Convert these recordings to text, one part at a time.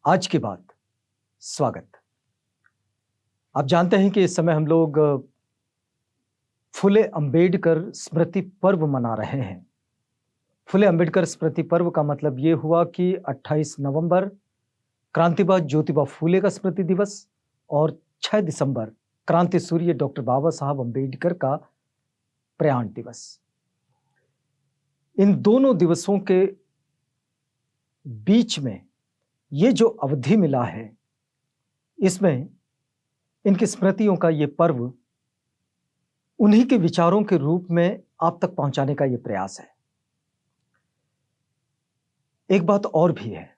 आज की बात। स्वागत। आप जानते हैं कि इस समय हम लोग फुले अंबेडकर स्मृति पर्व मना रहे हैं। फुले अंबेडकर स्मृति पर्व का मतलब ये हुआ कि 28 नवंबर क्रांतिबाज ज्योतिबा फूले का स्मृति दिवस और 6 दिसंबर क्रांति सूर्य डॉक्टर बाबा साहब अंबेडकर का प्रयाण दिवस। इन दोनों दिवसों के बीच में ये जो अवधि मिला है, इसमें इनकी स्मृतियों का ये पर्व उन्हीं के विचारों के रूप में आप तक पहुंचाने का ये प्रयास है। एक बात और भी है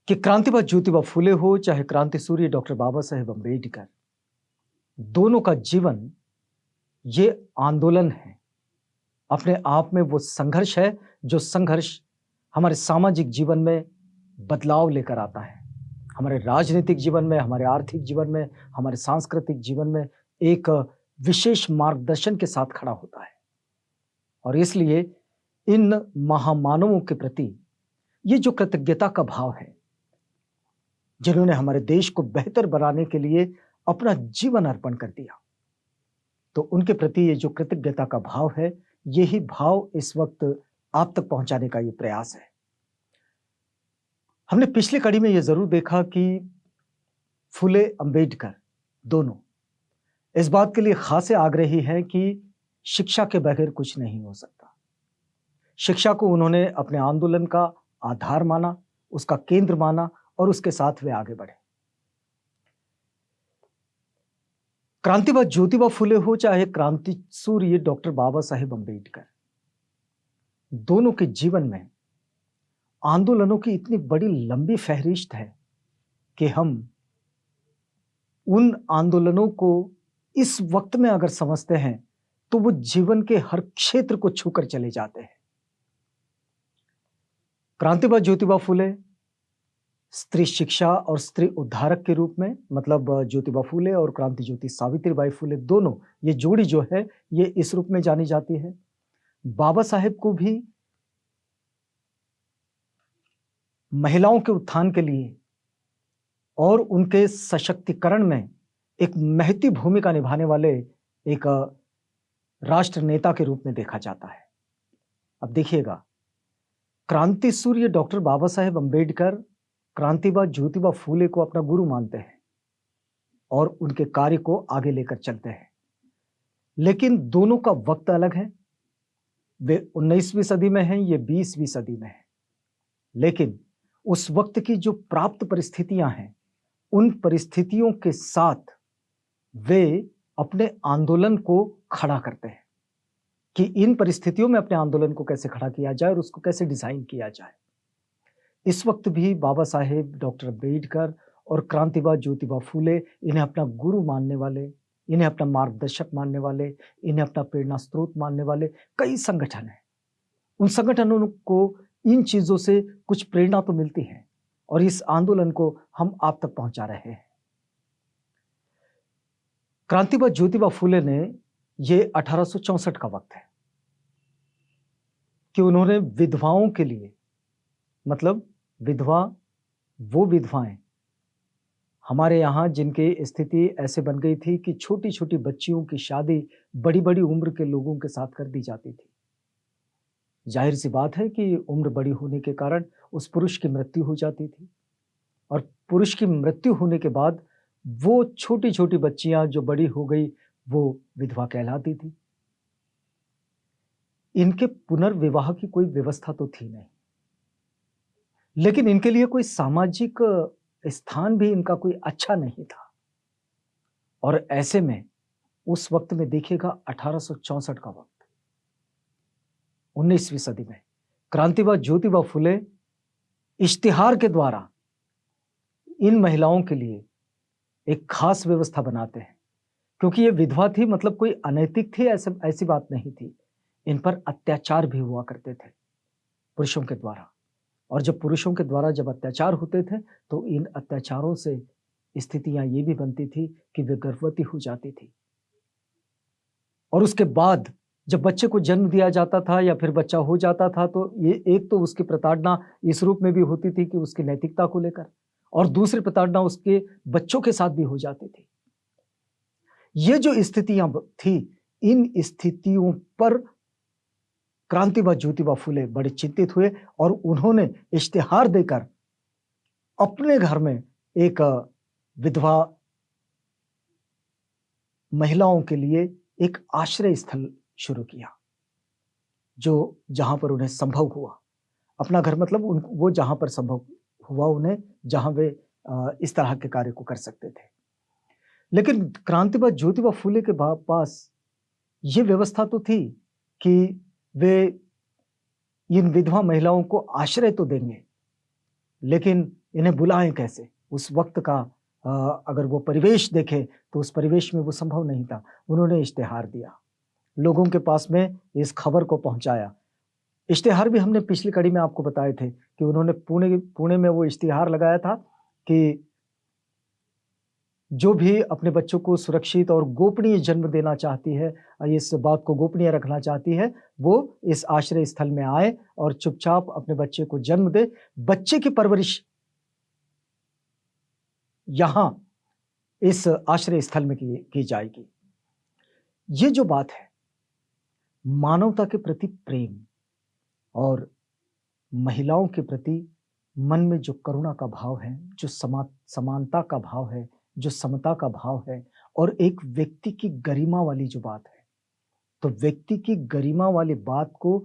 कि क्रांतिबाज ज्योतिबा फूले हो चाहे क्रांति सूर्य डॉक्टर बाबा साहेब अंबेडकर, दोनों का जीवन ये आंदोलन है। अपने आप में वो संघर्ष है जो संघर्ष हमारे सामाजिक जीवन में बदलाव लेकर आता है, हमारे राजनीतिक जीवन में, हमारे आर्थिक जीवन में, हमारे सांस्कृतिक जीवन में एक विशेष मार्गदर्शन के साथ खड़ा होता है। और इसलिए इन महामानवों के प्रति ये जो कृतज्ञता का भाव है, जिन्होंने हमारे देश को बेहतर बनाने के लिए अपना जीवन अर्पण कर दिया, तो उनके प्रति ये जो कृतज्ञता का भाव है, यही भाव इस वक्त आप तक पहुंचाने का ये प्रयास है। हमने पिछली कड़ी में ये जरूर देखा कि फुले अंबेडकर दोनों इस बात के लिए खासे आग्रही हैं कि शिक्षा के बगैर कुछ नहीं हो सकता। शिक्षा को उन्होंने अपने आंदोलन का आधार माना, उसका केंद्र माना और उसके साथ वे आगे बढ़े। क्रांतिबाज ज्योतिबा फूले हो चाहे क्रांति सूर्य डॉक्टर बाबा साहेब अंबेडकर, दोनों के जीवन में आंदोलनों की इतनी बड़ी लंबी फहरिस्त है कि हम उन आंदोलनों को इस वक्त में अगर समझते हैं तो वो जीवन के हर क्षेत्र को छूकर चले जाते हैं। क्रांतिबाज ज्योतिबा फूले स्त्री शिक्षा और स्त्री उद्धारक के रूप में, मतलब ज्योतिबा फूले और क्रांति ज्योति सावित्रीबाई फूले, दोनों ये जोड़ी जो है ये इस रूप में जानी जाती है। बाबा साहेब को भी महिलाओं के उत्थान के लिए और उनके सशक्तिकरण में एक महती भूमिका निभाने वाले एक राष्ट्र नेता के रूप में देखा जाता है। अब देखिएगा, क्रांति सूर्य डॉक्टर बाबा साहेब अंबेडकर क्रांतिबाज ज्योतिबा फूले को अपना गुरु मानते हैं और उनके कार्य को आगे लेकर चलते हैं, लेकिन दोनों का वक्त अलग है। वे 19वीं सदी में हैं, ये 20वीं सदी में है। लेकिन उस वक्त की जो प्राप्त परिस्थितियां हैं, उन परिस्थितियों के साथ वे अपने आंदोलन को खड़ा करते हैं कि इन परिस्थितियों में अपने आंदोलन को कैसे खड़ा किया जाए और उसको कैसे डिजाइन किया जाए। इस वक्त भी बाबा साहेब डॉक्टर अम्बेडकर और क्रांतिबाज ज्योतिबा फूले इन्हें अपना गुरु मानने वाले, इन्हें अपना मार्गदर्शक मानने वाले, इन्हें अपना प्रेरणा स्रोत मानने वाले कई संगठन हैं। उन संगठनों को इन चीजों से कुछ प्रेरणा तो मिलती है और इस आंदोलन को हम आप तक पहुंचा रहे हैं। क्रांतिबाज ज्योतिबा फूले ने ये 1864 का वक्त है कि उन्होंने विधवाओं के लिए, मतलब विधवा वो विधवाएं हमारे यहाँ जिनकी स्थिति ऐसे बन गई थी कि छोटी छोटी बच्चियों की शादी बड़ी बड़ी उम्र के लोगों के साथ कर दी जाती थी। जाहिर सी बात है कि उम्र बड़ी होने के कारण उस पुरुष की मृत्यु हो जाती थी और पुरुष की मृत्यु होने के बाद वो छोटी छोटी बच्चियां जो बड़ी हो गई वो विधवा कहलाती थी। इनके पुनर्विवाह की कोई व्यवस्था तो थी नहीं, लेकिन इनके लिए कोई सामाजिक स्थान भी इनका कोई अच्छा नहीं था। और ऐसे में उस वक्त में देखिएगा, 1864 का वक्त, 19वीं सदी में क्रांतिबाज ज्योतिबा फूले इश्तिहार के द्वारा इन महिलाओं के लिए एक खास व्यवस्था बनाते हैं, क्योंकि ये विधवा थी, मतलब कोई अनैतिक थी ऐसी बात नहीं थी। इन पर अत्याचार भी हुआ करते थे पुरुषों के द्वारा, और जब पुरुषों के द्वारा जब अत्याचार होते थे तो इन अत्याचारों से स्थितियां ये भी बनती थी कि वे गर्भवती हो जाती थी और उसके बाद जब बच्चे को जन्म दिया जाता था या फिर बच्चा हो जाता था, तो ये एक तो उसकी प्रताड़ना इस रूप में भी होती थी कि उसकी नैतिकता को लेकर, और दूसरी प्रताड़ना उसके बच्चों के साथ भी हो जाती थी। ये जो स्थितियां थी, इन स्थितियों पर क्रांतिबा ज्योतिबा फुले बड़े चिंतित हुए और उन्होंने इश्तिहार देकर अपने घर में एक विधवा महिलाओं के लिए एक आश्रय स्थल शुरू किया, जो जहां पर उन्हें संभव हुआ। अपना घर मतलब वो जहां पर संभव हुआ उन्हें, जहां वे इस तरह के कार्य को कर सकते थे। लेकिन क्रांतिबा ज्योतिबा फुले के पास ये व्यवस्था तो थी कि वे इन विधवा महिलाओं को आश्रय तो देंगे, लेकिन इन्हें बुलाएं कैसे? उस वक्त का अगर वो परिवेश देखें तो उस परिवेश में वो संभव नहीं था। उन्होंने इश्तिहार दिया, लोगों के पास में इस खबर को पहुंचाया। इश्तिहार भी हमने पिछली कड़ी में आपको बताए थे कि उन्होंने पुणे में वो इश्तिहार लगाया था कि जो भी अपने बच्चों को सुरक्षित और गोपनीय जन्म देना चाहती है, इस बात को गोपनीय रखना चाहती है, वो इस आश्रय स्थल में आए और चुपचाप अपने बच्चे को जन्म दे। बच्चे की परवरिश यहां इस आश्रय स्थल में की जाएगी। ये जो बात है, मानवता के प्रति प्रेम और महिलाओं के प्रति मन में जो करुणा का भाव है, जो समानता का भाव है, जो समता का भाव है, और एक व्यक्ति की गरिमा वाली जो बात है, तो व्यक्ति की गरिमा वाली बात को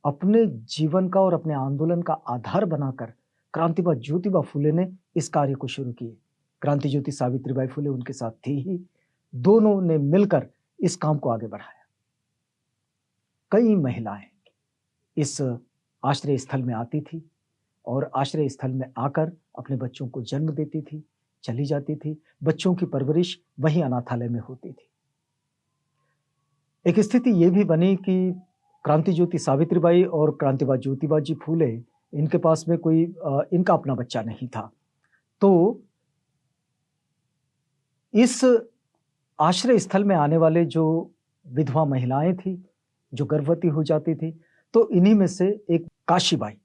अपने जीवन का और अपने आंदोलन का आधार बनाकर क्रांतिबा ज्योतिबा फुले ने इस कार्य को शुरू किए। क्रांति ज्योति सावित्रीबाई फुले उनके साथ थी ही, दोनों ने मिलकर इस काम को आगे बढ़ाया। कई महिलाएं इस आश्रय स्थल में आती थी और आश्रय स्थल में आकर अपने बच्चों को जन्म देती थी, चली जाती थी। बच्चों की परवरिश वहीं अनाथालय में होती थी। एक स्थिति यह भी बनी कि क्रांति ज्योति सावित्रीबाई और क्रांतिबा ज्योतिबा जी फूले, इनके पास में कोई इनका अपना बच्चा नहीं था, तो इस आश्रय स्थल में आने वाले जो विधवा महिलाएं थी, जो गर्भवती हो जाती थी, तो इन्हीं में से एक काशीबाई,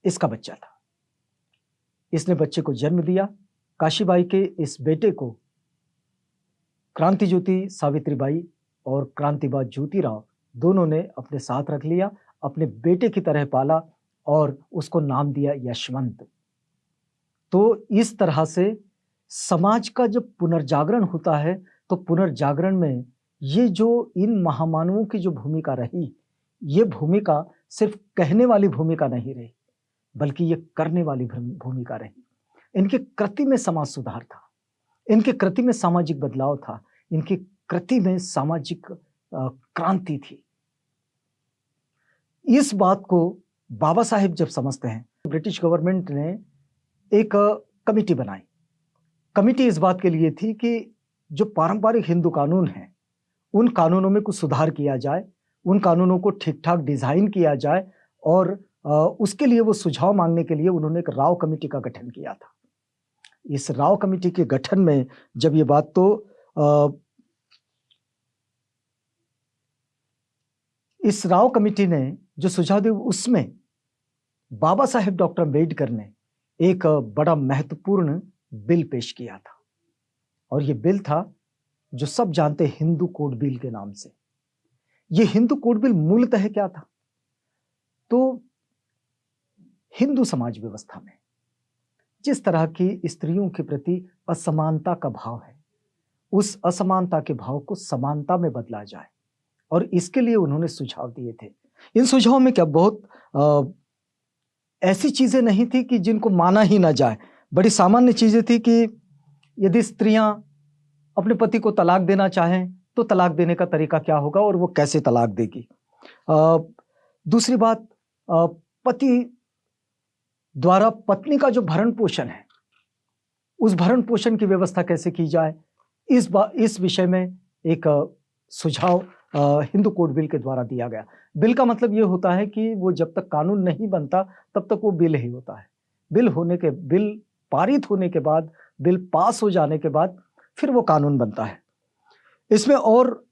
इसका बच्चा था। इसने बच्चे को जन्म दिया। काशीबाई के इस बेटे को क्रांति ज्योति सावित्रीबाई और क्रांतिबा ज्योतिराव दोनों ने अपने साथ रख लिया, अपने बेटे की तरह पाला और उसको नाम दिया यशवंत। तो इस तरह से समाज का जब पुनर्जागरण होता है, तो पुनर्जागरण में ये जो इन महामानवों की जो भूमिका रही, ये भूमिका सिर्फ कहने वाली भूमिका नहीं रही, बल्कि ये करने वाली भूमिका रही। इनके कृति में समाज सुधार था, इनके कृति में सामाजिक बदलाव था, इनकी कृति में सामाजिक क्रांति थी। इस बात को बाबा साहेब जब समझते हैं, ब्रिटिश गवर्नमेंट ने एक कमिटी बनाई। कमिटी इस बात के लिए थी कि जो पारंपरिक हिंदू कानून हैं, उन कानूनों में कुछ सुधार किया जाए, उन कानूनों को ठीक ठाक डिजाइन किया जाए, और उसके लिए वो सुझाव मांगने के लिए उन्होंने एक राव कमेटी का गठन किया था। इस राव कमेटी के गठन में जब ये बात, तो इस राव कमेटी ने जो सुझाव दिए, उसमें बाबा साहेब डॉक्टर अम्बेडकर ने एक बड़ा महत्वपूर्ण बिल पेश किया था, और ये बिल था जो सब जानते हिंदू कोड बिल के नाम से। ये हिंदू कोड बिल मूलतः क्या था? तो हिंदू समाज व्यवस्था में जिस तरह की स्त्रियों के प्रति असमानता का भाव है, उस असमानता के भाव को समानता में बदला जाए, और इसके लिए उन्होंने सुझाव दिए थे। इन सुझावों में क्या बहुत ऐसी चीजें नहीं थी कि जिनको माना ही ना जाए। बड़ी सामान्य चीजें थी कि यदि स्त्रियां अपने पति को तलाक देना चाहें, तो तलाक देने का तरीका क्या होगा और वो कैसे तलाक देगी। दूसरी बात, पति द्वारा पत्नी का जो भरण पोषण है, उस भरण पोषण की व्यवस्था कैसे की जाए, इस विषय में एक सुझाव हिंदू कोड बिल के द्वारा दिया गया। बिल का मतलब ये होता है कि वो जब तक कानून नहीं बनता तब तक वो बिल ही होता है। बिल पारित होने के बाद, बिल पास हो जाने के बाद फिर वो कानून बनता है। इसमें और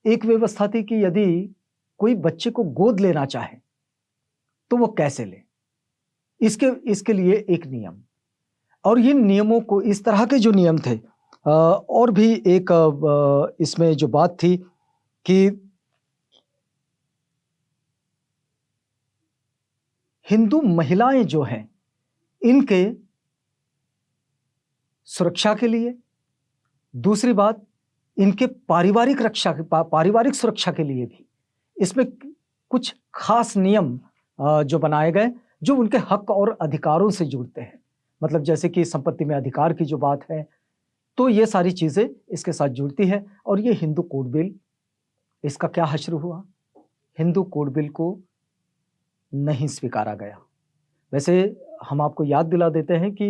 एक व्यवस्था थी कि यदि कोई बच्चे को गोद लेना चाहे तो वो कैसे ले, इसके इसके लिए एक नियम। और इन नियमों को, इस तरह के जो नियम थे, और भी एक इसमें जो बात थी कि हिंदू महिलाएं जो हैं, इनके सुरक्षा के लिए, दूसरी बात इनके पारिवारिक सुरक्षा के लिए भी इसमें कुछ खास नियम जो बनाए गए, जो उनके हक और अधिकारों से जुड़ते हैं। मतलब जैसे कि संपत्ति में अधिकार की जो बात है, तो ये सारी चीजें इसके साथ जुड़ती है। और ये हिंदू कोड बिल, इसका क्या हश्र हुआ? हिंदू कोड बिल को नहीं स्वीकारा गया। वैसे हम आपको याद दिला देते हैं कि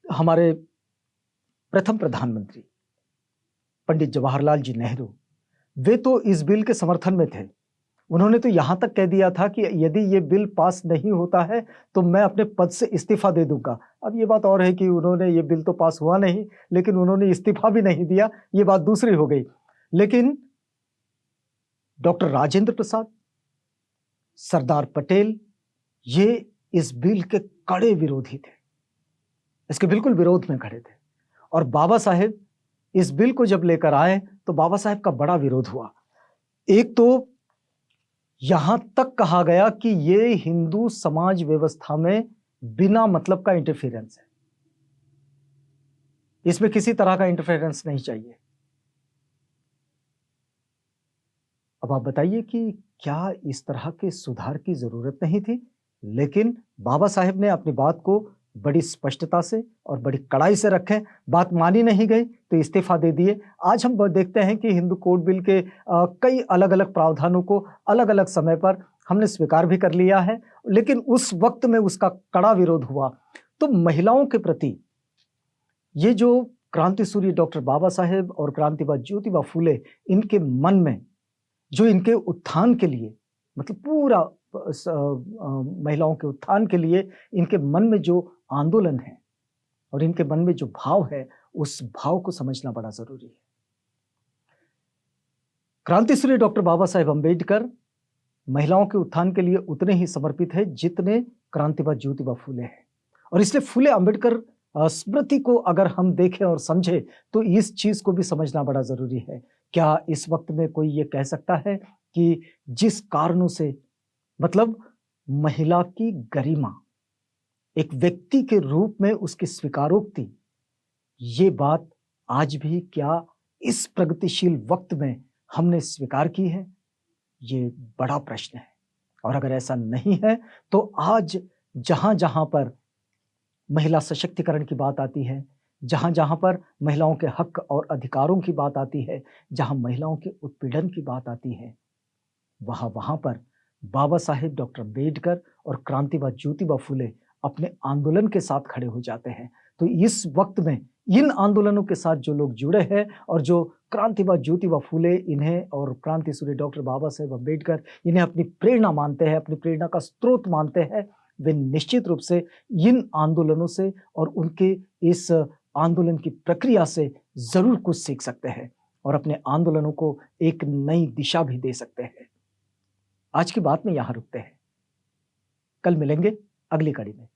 हमारे प्रथम प्रधानमंत्री पंडित जवाहरलाल जी नेहरू, वे तो इस बिल के समर्थन में थे। उन्होंने तो यहां तक कह दिया था कि यदि ये बिल पास नहीं होता है तो मैं अपने पद से इस्तीफा दे दूंगा। अब ये बात और है कि उन्होंने, ये बिल तो पास हुआ नहीं, लेकिन उन्होंने इस्तीफा भी नहीं दिया, ये बात दूसरी हो गई। लेकिन डॉक्टर राजेंद्र प्रसाद, सरदार पटेल, ये इस बिल के कड़े विरोधी थे, इसके बिल्कुल विरोध में खड़े थे। और बाबा साहेब इस बिल को जब लेकर आए तो बाबा साहेब का बड़ा विरोध हुआ। एक तो यहां तक कहा गया कि ये हिंदू समाज व्यवस्था में बिना मतलब का इंटरफेरेंस है, इसमें किसी तरह का इंटरफेरेंस नहीं चाहिए। अब आप बताइए कि क्या इस तरह के सुधार की जरूरत नहीं थी? लेकिन बाबा साहेब ने अपनी बात को बड़ी स्पष्टता से और बड़ी कड़ाई से रखे, बात मानी नहीं गई तो इस्तीफा दे दिए। आज हम देखते हैं कि हिंदू कोड बिल के कई अलग अलग प्रावधानों को अलग अलग समय पर हमने स्वीकार भी कर लिया है, लेकिन उस वक्त में उसका कड़ा विरोध हुआ। तो महिलाओं के प्रति ये जो क्रांति सूर्य डॉक्टर बाबा साहेब और क्रांतिवादी ज्योतिबा फूले, इनके मन में जो इनके उत्थान के लिए, मतलब पूरा महिलाओं के उत्थान के लिए इनके मन में जो आंदोलन है और इनके मन में जो भाव है, उस भाव को समझना बड़ा जरूरी है। क्रांति सूर्य डॉक्टर बाबा साहेब अंबेडकर महिलाओं के उत्थान के लिए उतने ही समर्पित है जितने क्रांतिवादी ज्योतिबा फूले हैं। और इसलिए फूले अंबेडकर स्मृति को अगर हम देखें और समझें तो इस चीज को भी समझना बड़ा जरूरी है। क्या इस वक्त में कोई ये कह सकता है कि जिस कारणों से, मतलब महिला की गरिमा, एक व्यक्ति के रूप में उसकी स्वीकारोक्ति, ये बात आज भी क्या इस प्रगतिशील वक्त में हमने स्वीकार की है? ये बड़ा प्रश्न है। और अगर ऐसा नहीं है तो आज जहां जहां पर महिला सशक्तिकरण की बात आती है, जहां जहां पर महिलाओं के हक और अधिकारों की बात आती है, जहां महिलाओं के उत्पीड़न की बात आती है, वहां वहां पर बाबा साहेब डॉक्टर अम्बेडकर और क्रांतिवादी ज्योतिबा फूले अपने आंदोलन के साथ खड़े हो जाते हैं। तो इस वक्त में इन आंदोलनों के साथ जो लोग जुड़े हैं और जो क्रांतिवादी ज्योतिबा फूले इन्हें और क्रांति सूर्य डॉक्टर बाबा साहेब अम्बेडकर इन्हें अपनी प्रेरणा मानते हैं, अपनी प्रेरणा का स्रोत मानते हैं, वे निश्चित रूप से इन आंदोलनों से और उनके इस आंदोलन की प्रक्रिया से जरूर कुछ सीख सकते हैं और अपने आंदोलनों को एक नई दिशा भी दे सकते हैं। आज की बात में यहां रुकते हैं, कल मिलेंगे अगली कड़ी में।